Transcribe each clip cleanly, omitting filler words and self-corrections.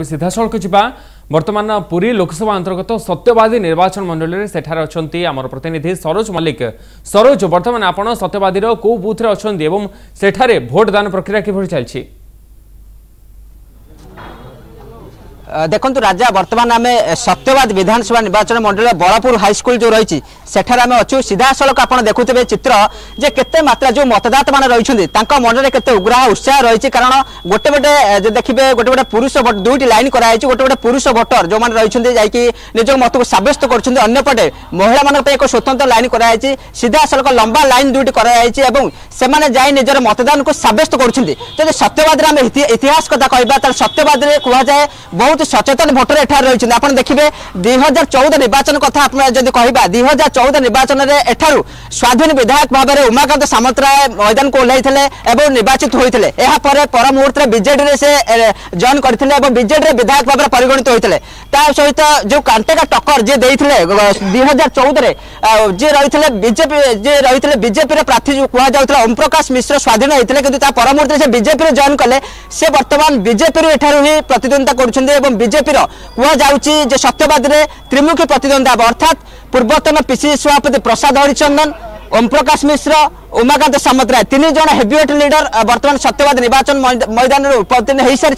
सीधा सड़क जा बर्तमान पुरी लोकसभा अंतर्गत सत्यवादी निर्वाचन मंडल सेठार अच्छा आम प्रतिनिधि सरोज मल्लिक। सरोज, बर्तमान आपण सत्यवादी को बूथ अच्छा सेठारे भोट दान प्रक्रिया किभଳି चलछि? देखो राजा बर्तमान आम सत्यवाद विधानसभा निर्वाचन मंडल बड़ापुर हाईस्कल जो रही आम अच्छु सीधा सड़क आप देखुए चित्र जे केते मात्रा जो मतदाता मान रही मन के उग्रह उत्साह रही कारण गोटे गोटे जो देखिए गोटे गोटे पुरुष दुईटी लाइन कराई गोटे गोटे पुरुष भोटर जो मैंने रही जाकि निज मत को सब्यस्त करपटे महिला मान एक स्वतंत्र लाइन कराई सीधा सड़क लंबा लाइन दुईटी कराई से निजर मतदान को सब्यस्त कर सत्यवाद आम इतिहास कथा कहवा सत्यवाद कहुए बहुत सचेतन भोटर एठार रही आप देखिए 2014 निर्वाचन कथा कहवा 2014 निर्वाचन में एठारू स्वाधीन विधायक भाव में उमाकांत सामंतराय मैदान को ओह्लैते निर्वाचित होते पर मुहूर्त बीजेडी से जॉइन करते बीजेडी विधायक भाव में परिगणित होते सहित जो कांटेका टक्कर जी 2014 जी रही बीजेपी प्रार्थी जो कहुला ओम प्रकाश मिश्र स्वाधीन होते कि पर मुहूर्त से बीजेपी जॉइन कले से बर्तमान बीजेपी एठारू ही प्रतिद्वंदिता कर बीजेपी कहुच्छी सत्यवाद त्रिमुखी प्रतिद्वंदिता अर्थात पूर्वतन पीसीसी सभापति प्रसाद हरिचंदन ओम प्रकाश मिश्र उमाकांत सामंतराय तीन जन हेवीवेट लीडर बर्तमान सत्यवाद निर्वाचन मैदान में उत्पन्न हो सारी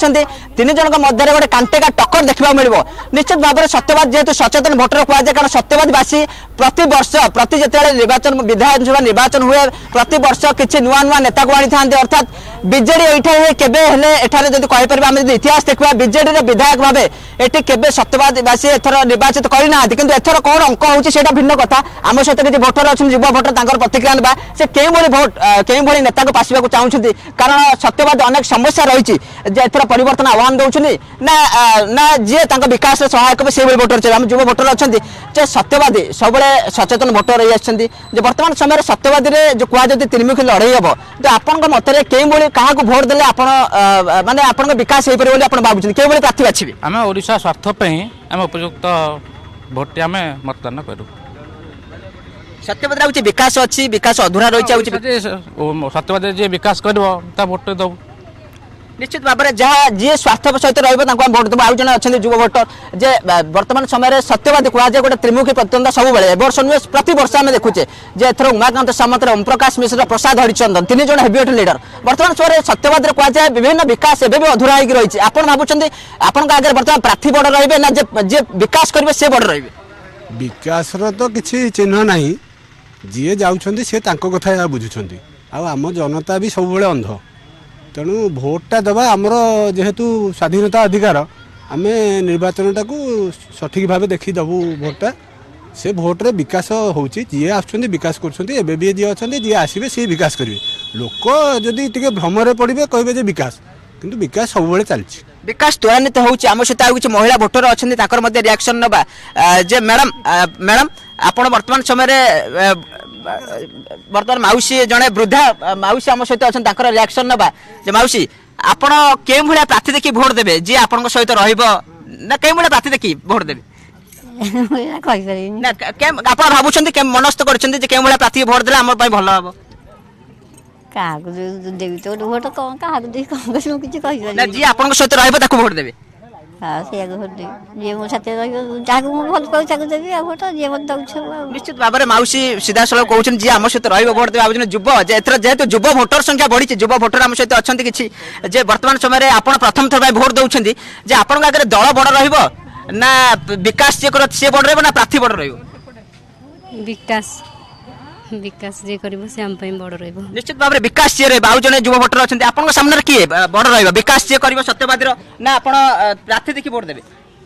तीन जन मध्य गोटे कांटेका टक्कर देखा मिल निश्चित भाव में सत्यवाद जेहेतु सचेतन भोटर कहुए कारण सत्यवादवासी प्रति वर्ष प्रति जिते निर्वाचन विधानसभा निर्वाचन हुए प्रति वर्ष किसी नुआ नुआ नेता को आनी था अर्थात बीजेडी एठारे जब कहीपर आम इतिहास देखा बीजेडी विधायक भाव ये केवे सत्यवादवासी एथर निर्वाचित करना कि एथर कौन अंक होता भिन्न कथा आम सहित किसी भोटर अच्छे युवा भोटर प्रतिक्रिया ना से भोट के नेता को पासवाक चाहते कारण सत्यवाद अनेक समस्या रही एथर परिवर्तन आह्वान दौरान ना ना जी विकास सहायक से भोटर चाहिए आम युवा भोटर अच्छा सत्यवादी सब सचेतन भोटर रही आसछन्ती वर्तमान समय सत्यवादी जो कहुए त्रिमुखी लड़ई हम तो आपण मत क्या भोट देले माने आपण विकास हो पारे भावुँ के प्रार्थी बाछे आम ओडिशा स्वार्थपी आम उपयुक्त भोट आम मतदान करूँ सत्यवाद लाଗୁଛି विकास अच्छी विकास अधूरा रही सत्यवाद जी विकास कर भोट दबू निश्चित भाव में जहाँ जी स्वार्थ सहित रही भोट देव आउ जन अच्छा युवा भोटर जे वर्तमान समय सत्यवादी कहुए गोटे त्रिमुखी प्रतिद्वंदा सब वर्ष नुहे प्रति वर्ष आम देखुचे जे एथर उमाकांत सामंतराय ओम प्रकाश मिश्र प्रसाद हरिचंदन तीन जन हेवीवेट लीडर वर्तमान समय सत्यवाद कहुए विभिन्न विकास एवं अधूरा हो रही आप भावुं आपण आगे वर्तमान प्रार्थी बड़ रही ना जे विकास करेंगे से बड़ रही विकास तो किसी चिन्ह ना जी जाऊँच सी कथा बुझुं आम जनता भी सब अंध तेणु भोटा दबा आमर जेहेतु स्वाधीनता अधिकार आम निर्वाचन टाक सठिक भाव देखी दबू भोटा से भोट्रे विकास होची जी आसुँच विकास कर जी अच्छा जी आसवे सी विकास करेंगे लोक जदि टे भ्रम पड़े कहे विकास किंतु विकास सब चलती विकास त्वरान्वित होउछि आम सहित किसी महिला भोटर अच्छे ताकर मध्य रिएक्शन नबा जे मैडम मैडम आपण वर्तमान समय वर्तमान माउसी जड़े वृद्धा माउसी आम सहित अच्छा ताकर रिएक्शन नबा जे माउसी आपण के भाया प्रार्थी देखी भोट देबे जी आपण सहित रहिबो ना के भाया प्रार्थी देखी भोट देबे ना आपण भाबुछन्ती के मनस्थ करछन्ती जे के भाया प्रार्थी भोट देला हमर पई भलो हबो देवी तो भोट कौन क्या किसी ना जी आपण सहित रहिबो ताको भोट देबे हाँ से भोट दे जे मो साथे जाको मो भल पाउ ताको देबी आ भोट जे मत दउछ निश्चित भाव में माउसी सीधा सड़क कहउछन जी आम सहित रहिबो भोट देबे आबजन युव जे एथर जेहेतु युव भोटर संख्या बढ़ी युव भोटर आम सहित अछंती किछि जे वर्तमान समय रे आपण प्रथम थर भोट दउछन्ती जे आपण आगे दल बड़ रहिबो ना विकास जे करत से बड़ रहिबो ना प्रार्थी बड़ रहिबो विकास विकास जे करिवो से हम पई बड़ रहइबो निश्चित भाव में विकास जे रहइबो आउ जने युवा भोटर अछन्ते आपन सामने किए बड़ रहइबो विकास जे करिवो सत्यवादी ना आपण प्रार्थी देखि वोट देबे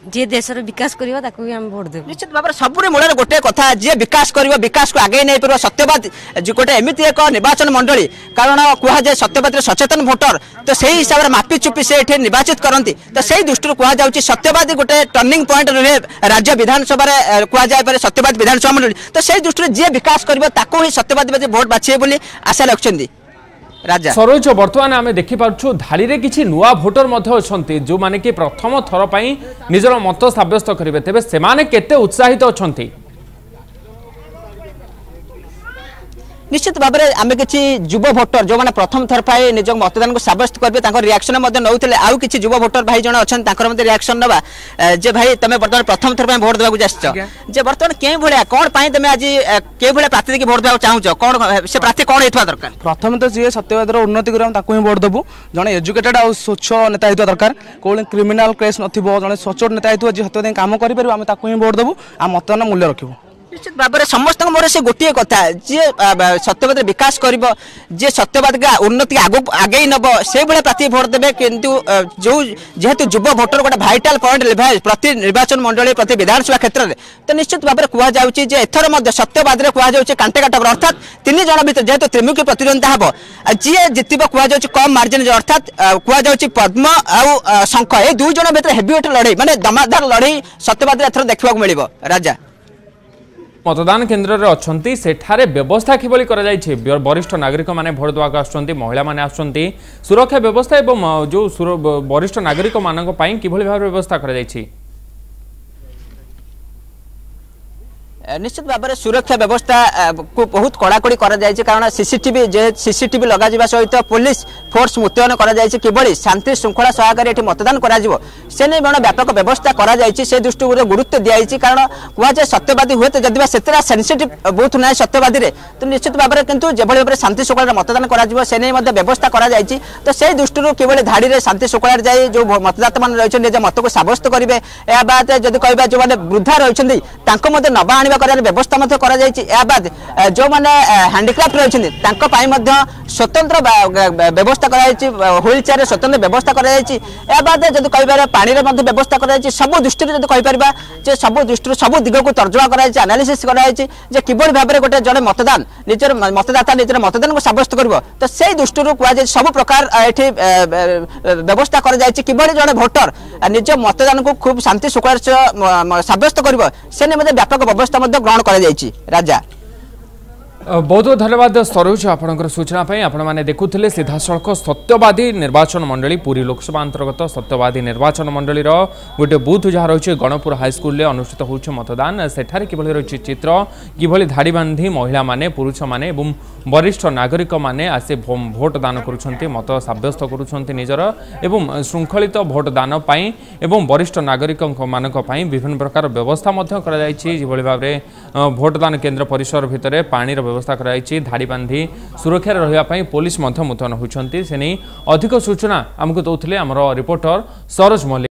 जे देशर विकास करिवो ताको भी हम वोट देबो निश्चित भाव में सबरे मूल गोटे कथा जे विकास करिवो विकास को आगे नै परबो सत्यवाद जे गोटे एमिति एक निर्वाचन मंडली कारण कुहा जे सत्यवादी सचेतन भोटर तो सही हिसाब रे मापी चुपी से एठे निर्वाचित करंती तो सही दृष्टि कुहा जाउची सत्यवादी गोटे टर्निंग पॉइंट रहे राज्य विधानसभा रे कुहा जाय पारे सत्यवाद विधानसभा मंडली तो सही दृष्टि जे विकास करिवो ताको ही सत्यवादी भोट बाछे बोली आशा रखछन्ती राजा सरोज वर्तमान आम देखिपुँ धाड़ी में किसी नुआ भोटर अच्छा जो माने कि प्रथम थर पर निजर मत सब्यस्त करेंगे तेज से उत्साहित अच्छा निश्चित भाव में आम कि युव भोटर जो मैंने प्रथम थर पाए निज मतदान को सब्यस्त करेंगे रिएक्शन नौते आउ कि युव भोटर भाई जन अच्छा रिएक्शन नवा जे भाई तुम बर्तमान प्रथम थर भोट देवा जे बर्तमान के भाया कौन तुम आज के भाया प्रार्थी देखिए भोट देवा चाहूच कौन से प्रार्थी कौन होता दरकार प्रथम तो जी सत्यवाद उन्नति कर ही भोट देवु जड़े एजुकेटेड आ स्वच्छ नेता होता दरकार कौन क्रिमिनाल केस नथिबो जड़े स्वच्छ नेता होता जी सत्य काम करें आम ही भोट देवु आ मतदान मूल्य रखू निश्चित भाव में समस्त मोर से गोटे कथा जी सत्यवाद विकास कर जी सत्यवाद का उन्नति आगे नब से भाई प्रार्थी भोट देवे किंतु जो जेहेतु युव भोटर गोटे भाइटाल पॉइंट प्रति निर्वाचन मंडली प्रति विधानसभा क्षेत्र में तो निश्चित भाव में कहुचे एथर सत्यवाद में कांटे काटबर अर्थात 3 जन भर जेहेतु त्रिमुखी प्रतिद्वंदिता हम जी जितब कहुचे कम मार्जिन अर्थात कहुचे पद्म आउ शंख ये 2 जन भर हेवीवेट लड़ई माने दमादार लड़ई सत्यवाद एथर देखा मिल राजा मतदान केन्द्र रे अछंती सेठारे व्यवस्था किभली करा जायछि वरिष्ठ नागरिक माने भोट देवा आछंती महिला माने आछंती सुरक्षा व्यवस्था एवं जो वरिष्ठ नागरिक मानक पई किभली भाव व्यवस्था करा जायछि निश्चित भाव में सुरक्षा व्यवस्था को बहुत कड़ाकड़ी कारण सीसीटीवी लगा सहित पुलिस फोर्स मुतयन कर शांति श्रृंखला सहकारी मतदान से नहीं बड़ा व्यापक व्यवस्था कर दृष्टि गुरुत्व दिखाई कारण कहुए सत्यवादी हुए तो जदि से सेंसिटिव बूथ ना सत्यवादी तो निश्चित भाव में किंतु जो भाव शांति श्रृंखला मतदान कर व्यवस्था कर तो से दृष्टि किभली धाड़ी शांति श्रृंखला जाए जो मतदाता मान रही मत को सब्यस्त करेंगे या बाद जब कह जो मैंने वृद्धा रही नवा आने व्यवस्था बाद जो मैंने हैंडीक्राफ्ट रही स्वतंत्र व्यवस्था व्हील चेयर स्वतंत्र व्यवस्था बाद जब कह पानी व्यवस्था कर सब दृष्टि जब कहीपर सब दृष्टि सब दिग को तर्जमा करनालीसीस किभली भाव में गोटे जड़े मतदान निजर मतदाता निजर मतदान को सब्यस्त कर तो से दृष्टि कहुए सब प्रकार ये व्यवस्था कर जड़े भोटर निज मतदान को खूब शांति श्रृंखला सब्यस्त कर व्यापक व्यवस्था ग्रहण कर राजा बहुत बहुत धन्यवाद सरोज आपंकर सूचना आपण मैंने देखुले सीधा सड़क सत्यवादी निर्वाचन मंडली पुरी लोकसभा अंतर्गत सत्यवादी निर्वाचन मंडली गोटे बूथ जहाँ रही गणपुर हाईस्कल अनुष्ठित हो मतदान सेठारे किभली रही चित्र किभली धाड़ी बांधी महिला माने पुरुष माने एवं वरिष्ठ नागरिक माने आसी भोट दान करुछंती मत सब्यस्त करुछंती निजर एवं श्रृंखलित भोट दान पाई एवं वरिष्ठ नागरिक मानक पाई विभिन्न प्रकार व्यवस्था मध्य करा जायछि जेभली भाव में भोट दान केन्द्र परिसर भितर पानी व्यवस्था कराई धाड़ी बांधी सुरक्षा रही पुलिस मुतयन होती से नहीं अधिक सूचना आमको दौले आमर रिपोर्टर सरोज मल्लिक।